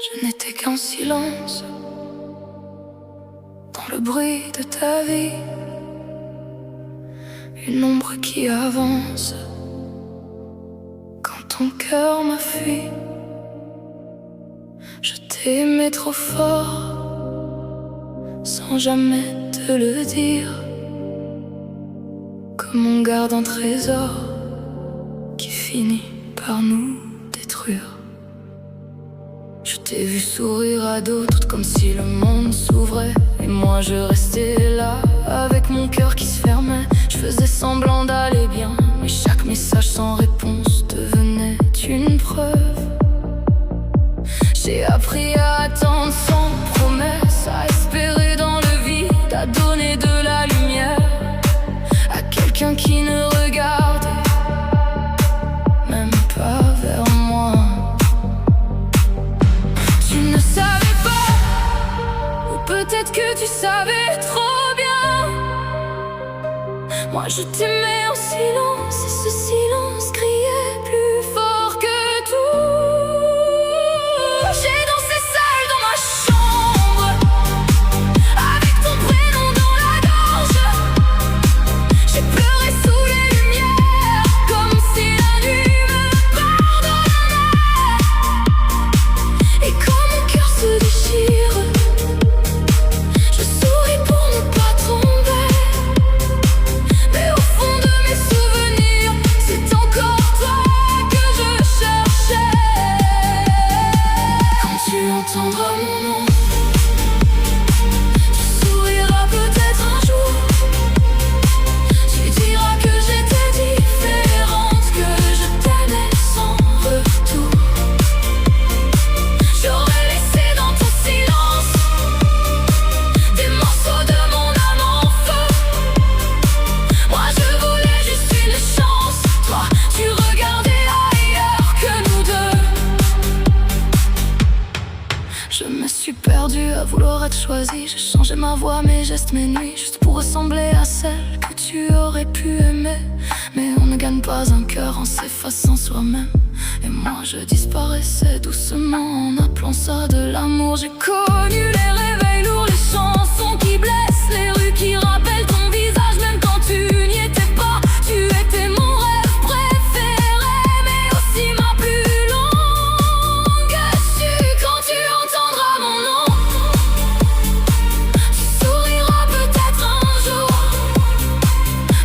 Je n'étais qu'en silence dans le bruit de ta vie, une ombre qui avance quand ton cœur m'a fui. Je t'aimais trop fort sans jamais te le dire, comme on garde un trésor qui finit par nous détruire. Je t'ai vu sourire à d'autres comme si le monde s'ouvrait, et moi je restais là avec mon cœur qui se fermait. Je faisais semblant d'aller bien, mais chaque message sans réponse devenait une preuve. J'ai appris à attendre sans promesse, à espérer dans le vide, à donner de la lumière à quelqu'un qui ne regardait même pas vers moi. Tu ne savais pas, ou peut-être que tu savais trop bien. Moi je t'aimais en silence, et ce silence criait plus fort que tout. J'ai dansé seule dans ma chambre, avec ton prénom dans la gorge. J'ai pleuré sous les lumières, comme si la nuit me pardonnait. Et quand mon cœur se déchire, je souris pour ne pas tomber. Mais au fond de mes souvenirs, c'est encore toi que je cherchais. Quand tu entendras mon nom, tu souriras peut-être un jour. Tu diras que j'étais différente, que je t'aimais sans retour. J'aurais laissé dans ton silence des morceaux de mon âme en feu. Moi je voulais juste une chance, toi tu regardais ailleurs que nous deux. Je me suis perdue à vouloir être choisie. J'ai changé ma voix, mes gestes, mes nuits, juste pour ressembler à celle que tu aurais pu aimer. Mais on ne gagne pas un cœur en s'effaçant soi-même. Et moi je disparaissais doucement en appelant ça de l'amour. J'ai connu les réveils lourds, les chansons qui blessent, les rues qui rappellent ton visage même quand tu n'y étais pas. Tu étais mon rêve préféré, mais aussi ma plus longue chute. Quand tu entendras mon nom, tu souriras peut-être un jour.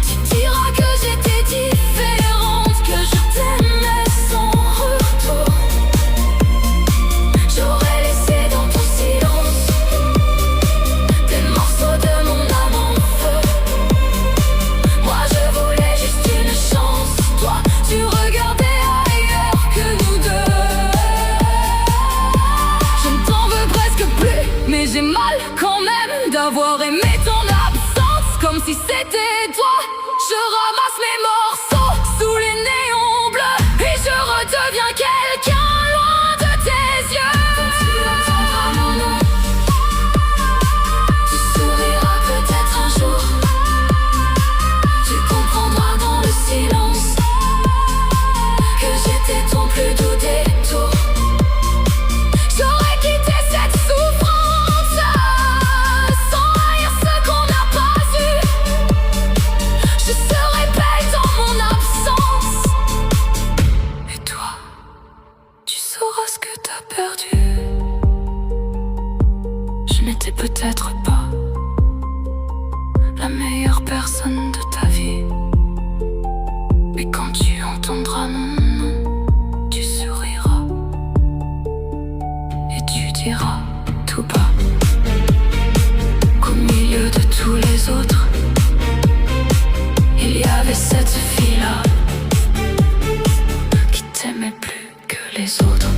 Tu diras que j'étais différente, que je t'aimais sans retour. J'aurais laissé dans ton silence des morceaux de mon âme en feu. Moi je voulais juste une chance, toi tu regardais ailleurs que nous deux. Je ne t'en veux presque plus, mais j'ai mal quand même d'avoir aimé ton absence, comme si c'était toi. Je ramasse mes morceaux sous les néons bleus, et je redeviens quelqu'un loin de tes yeux. Quand tu entendras mon nom, tu souriras peut-être un jour. Tu comprendras dans le silence que j'étais ton plus doux détour. J'aurais quitté cette souffrance sans haïr ce qu'on n'a pas eu. Je serai belle dans mon absence, et toi, tu sauras ce que t'as perdu. Je n'étais peut-être pas la meilleure personne de ta vie, mais quand tu entendras mon nom, tu souriras et tu diras tout bas qu'au milieu de tous les autres, il y avait cette fille-là qui t'aimait plus que les autres.